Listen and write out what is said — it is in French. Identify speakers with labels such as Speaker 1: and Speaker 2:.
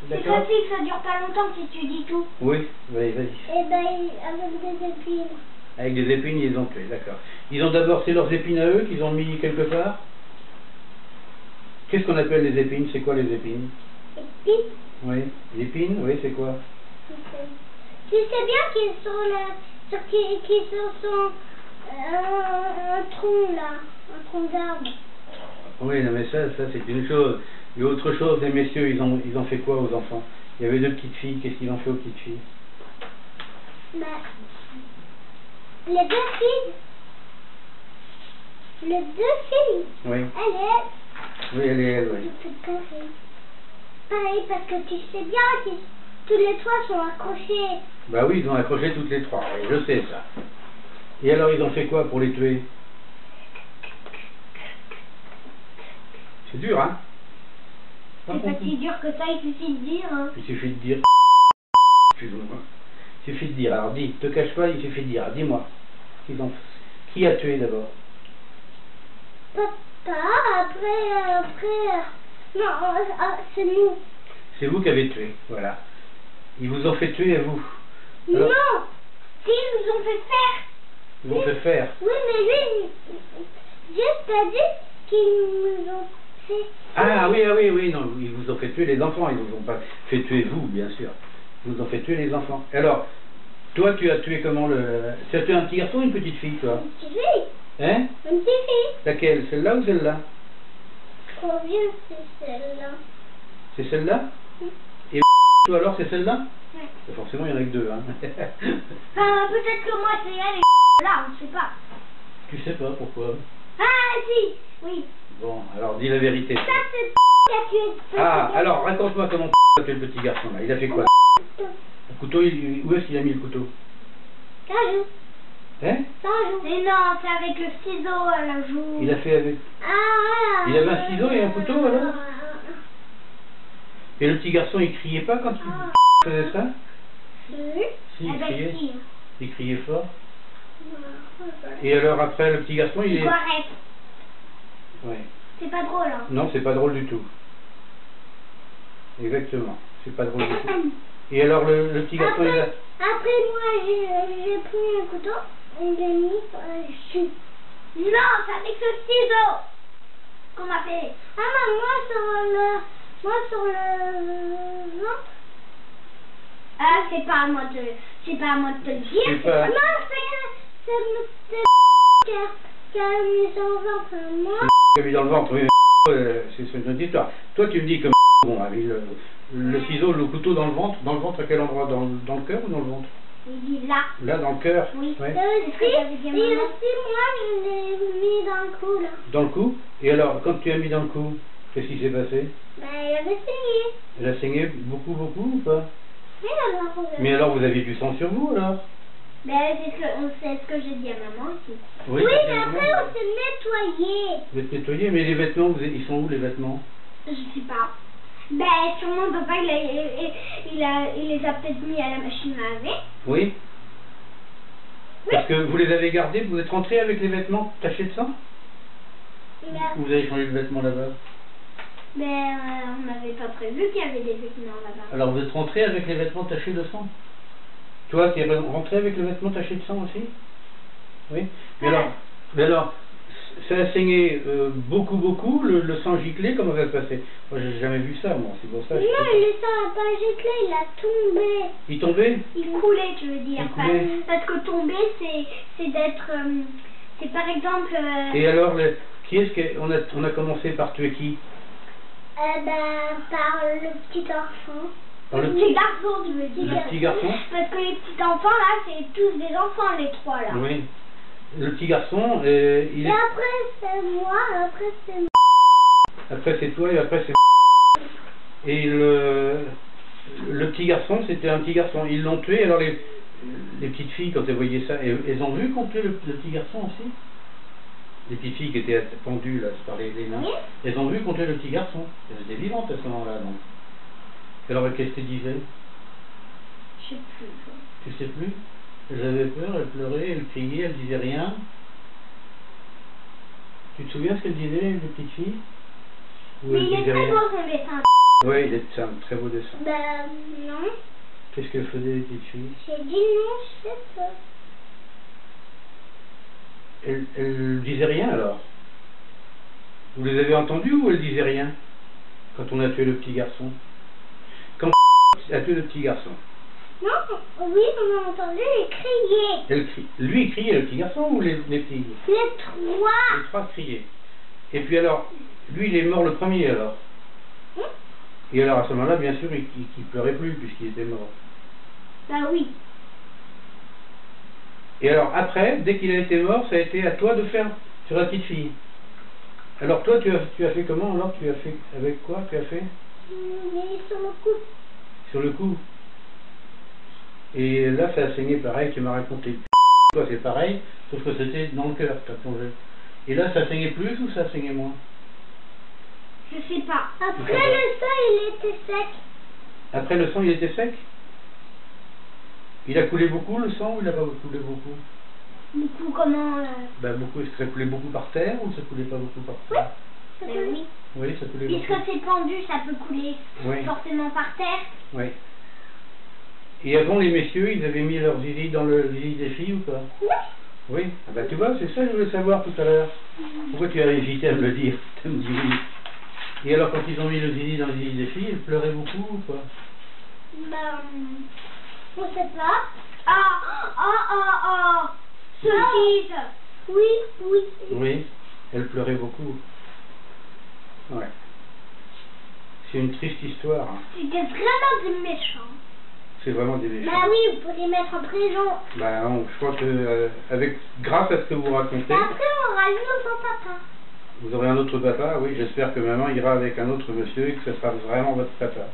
Speaker 1: C'est
Speaker 2: D'accord?
Speaker 1: facile, ça dure pas longtemps si tu dis tout.
Speaker 2: Oui, vas-y.
Speaker 1: Et ben, avec des épines.
Speaker 2: Avec des épines, ils les ont tués, d'accord. Ils ont d'abord, c'est leurs épines à eux qu'ils ont mis quelque part. Qu'est-ce qu'on appelle les épines? C'est quoi les épines?
Speaker 1: Épines?
Speaker 2: Oui, l'épine, oui, c'est quoi?
Speaker 1: Tu sais bien qu'ils sont là, qu'ils sont sur un tronc là, un tronc d'arbre.
Speaker 2: Oui, non mais ça c'est une chose. Il y a autre chose, les messieurs, ils ont fait quoi aux enfants? Il y avait deux petites filles, qu'est-ce qu'ils ont fait aux petites filles?
Speaker 1: Bah, les deux filles. Les deux filles.
Speaker 2: Oui.
Speaker 1: Elle.
Speaker 2: Oui, elle et elle, oui.
Speaker 1: C'est pareil. Pareil, parce que tu sais bien que tous les toits sont accrochés.
Speaker 2: Bah oui, ils ont accroché toutes les trois, oui, je sais ça. Et alors ils ont fait quoi pour les tuer? C'est dur, hein?
Speaker 1: C'est pas si dur que ça, il suffit de dire. Hein.
Speaker 2: Il suffit de dire. Excuse-moi. Il suffit de dire. Alors dis, te cache pas, il suffit de dire. Alors, dis-moi. Qui a tué d'abord?
Speaker 1: Papa, après. Non, c'est nous.
Speaker 2: C'est vous qui avez tué, voilà. Ils vous ont fait tuer à vous. Alors,
Speaker 1: non! Si, ils nous ont fait faire.
Speaker 2: ils vous ont fait faire.
Speaker 1: Oui, mais lui, juste a dit qu'ils nous ont fait.
Speaker 2: Ah oui, non, ils vous ont fait tuer les enfants, ils vous ont pas fait tuer vous, bien sûr. Ils vous ont fait tuer les enfants. Alors, toi, tu as tué comment le... Tu as tué un petit garçon ou une petite fille, toi?
Speaker 1: Une petite fille.
Speaker 2: Hein?
Speaker 1: Une petite fille.
Speaker 2: Laquelle? Celle-là ou celle-là?
Speaker 1: Combien c'est celle-là?
Speaker 2: C'est celle-là?
Speaker 1: Oui.
Speaker 2: Et toi alors, c'est celle-là?
Speaker 1: Oui.
Speaker 2: Forcément, il y en a que deux, hein.
Speaker 1: Enfin, peut-être que moi c'est elle et là, on ne sait pas.
Speaker 2: Tu sais pas pourquoi?
Speaker 1: Ah, si, oui.
Speaker 2: Bon, alors dis la vérité.
Speaker 1: Ça, c'est qui a tué.
Speaker 2: Ah, alors raconte-moi comment a tué le petit garçon là. Il a fait quoi? Le couteau, où est-ce qu'il a mis le couteau?
Speaker 1: Ça joue.
Speaker 2: Hein?
Speaker 1: Ça joue. Mais non, c'est avec le ciseau à la joue.
Speaker 2: Il a fait avec...
Speaker 1: Ah,
Speaker 2: Il avait un ciseau et un couteau alors? Et le petit garçon, il criait pas quand il faisait ça? Si, il criait. Il criait fort. Et alors après, le petit garçon, il est...
Speaker 1: Correct.
Speaker 2: Ouais.
Speaker 1: C'est pas drôle, hein?
Speaker 2: Non, c'est pas drôle du tout. Exactement, c'est pas drôle du tout. Et alors le petit garçon,
Speaker 1: après,
Speaker 2: il a...
Speaker 1: Après moi, j'ai pris un couteau et j'ai mis dessus. Non, c'est avec ce ciseau qu'on m'a fait. Ah, mais moi sur le ventre. Ah, c'est pas à moi de te le dire.
Speaker 2: Pas...
Speaker 1: Non, c'est qui a mis sur le ventre. Moi.
Speaker 2: Qui a mis dans le ventre, oui. C'est une autre histoire. Toi, tu me dis que bon, avec le ciseau, le couteau dans le ventre à quel endroit? Dans le cœur ou dans le ventre?
Speaker 1: Il dit là.
Speaker 2: Là, dans le cœur?
Speaker 1: Oui.
Speaker 2: Ouais.
Speaker 1: Et aussi, moi, je l'ai mis dans le cou, là.
Speaker 2: Dans le cou? Et alors, quand tu as mis dans le cou, qu'est-ce qui s'est passé?
Speaker 1: Ben, il avait saigné.
Speaker 2: Elle a saigné beaucoup ou pas?
Speaker 1: Oui, alors,
Speaker 2: Mais alors, vous aviez du sang sur vous, alors?
Speaker 1: Ben, c'est ce que j'ai dit à maman aussi.
Speaker 2: Oui,
Speaker 1: mais après, on s'est nettoyé.
Speaker 2: Vous êtes nettoyé, mais les vêtements, ils sont où, les vêtements?
Speaker 1: Je sais pas. Ben, sûrement, papa, il les a peut-être mis à la machine à laver.
Speaker 2: Oui. Parce que vous les avez gardés, vous êtes rentré avec les vêtements tachés de sang? Vous avez changé de vêtements là-bas?
Speaker 1: Ben, on n'avait pas prévu qu'il y avait des vêtements là-bas.
Speaker 2: Alors vous êtes rentré avec les vêtements tachés de sang? Toi, tu es rentré avec les vêtements tachés de sang aussi? Oui. Mais alors, ça a saigné beaucoup, le sang giclé, comment ça se passait? Moi, j'ai jamais vu ça, moi, c'est pour ça.
Speaker 1: Non, le sang n'a pas giclé, il a tombé.
Speaker 2: Il tombait?
Speaker 1: Il coulait, tu veux dire.
Speaker 2: Il coulait.
Speaker 1: Parce que tomber, c'est d'être... c'est par exemple...
Speaker 2: Et alors, qui est-ce qu'on a commencé par tuer qui?
Speaker 1: Ben, par le petit enfant.
Speaker 2: Le
Speaker 1: petit garçon, tu veux dire.
Speaker 2: Le petit garçon?
Speaker 1: Parce que les petits enfants, là, c'est tous des enfants, les trois, là.
Speaker 2: Oui. Le petit garçon,
Speaker 1: Et après, c'est moi, après, c'est moi.
Speaker 2: Après, c'est toi, et après, c'est... Et le petit garçon, c'était un petit garçon. Ils l'ont tué, alors les petites filles, quand elles voyaient ça, elles ont vu qu'on tuait le petit garçon aussi? Les petites filles qui étaient pendues, là, par les nains, oui. Elles ont vu qu'on tuait le petit garçon. Elles étaient vivantes à ce moment-là, donc. Alors, qu'est-ce qu'elle disait?
Speaker 1: Je sais plus.
Speaker 2: Tu sais plus? Elles avaient peur, elles pleuraient, elles criaient, elles disaient rien. Tu te souviens ce qu'elles disaient, les petites filles?
Speaker 1: Mais il est très beau son dessin.
Speaker 2: Oui, c'est un très beau dessin.
Speaker 1: Ben non.
Speaker 2: Qu'est-ce qu'elle faisait, les petites filles?
Speaker 1: J'ai dit non, je sais pas.
Speaker 2: Elle disait rien alors? Vous les avez entendus ou elle disait rien? Quand on a tué le petit garçon? Quand a tué le petit garçon?
Speaker 1: Non, oui, on a entendu les crier.
Speaker 2: Lui, il criait, le petit garçon, ou les petits?
Speaker 1: Les trois.
Speaker 2: Les trois criaient. Et puis alors, lui, il est mort le premier alors. Et alors à ce moment-là, bien sûr, il pleurait plus puisqu'il était mort.
Speaker 1: Bah oui.
Speaker 2: Et alors après, dès qu'il a été mort, ça a été à toi de faire sur la petite fille. Alors toi, tu as fait comment alors? Tu as fait avec quoi? Tu as fait?
Speaker 1: Mais sur le coup.
Speaker 2: Sur le cou. Et là, ça a saigné pareil, tu m'as raconté. Toi, c'est pareil, sauf que c'était dans le cœur, t'as plongé. Et là, ça saignait plus ou ça saignait moins?
Speaker 1: Je sais pas. Après le sang, il était sec.
Speaker 2: Après le sang, il était sec? Il a coulé beaucoup le sang ou il n'a pas coulé beaucoup?
Speaker 1: Beaucoup comment
Speaker 2: Ben beaucoup, est-ce que ça coulait beaucoup par terre ou ça coulait pas beaucoup par
Speaker 1: Oui,
Speaker 2: terre?
Speaker 1: ça coule. Oui.
Speaker 2: Oui, ça coulait beaucoup.
Speaker 1: Puisque c'est pendu, ça peut couler
Speaker 2: Oui.
Speaker 1: forcément par terre.
Speaker 2: Oui. Et avant, les messieurs, ils avaient mis leur zizi dans le zizi des filles ou pas?
Speaker 1: Oui.
Speaker 2: Oui. Ah ben tu vois, c'est ça que je voulais savoir tout à l'heure. Pourquoi tu as hésité à me le dire? Tu me dis oui. Et alors, quand ils ont mis le zizi dans le zizi des filles, ils pleuraient beaucoup ou pas?
Speaker 1: Ben, on sait pas. Sophie. Oui.
Speaker 2: Oui, elle pleurait beaucoup. Ouais. C'est une triste histoire. Hein.
Speaker 1: C'était vraiment des méchants.
Speaker 2: C'est vraiment des méchants.
Speaker 1: Bah oui, vous pouvez les mettre en prison.
Speaker 2: Bah non, je crois que grâce à ce que vous racontez,
Speaker 1: Et après, on aura eu notre papa.
Speaker 2: vous aurez un autre papa. Oui, j'espère que maman ira avec un autre monsieur et que ce sera vraiment votre papa.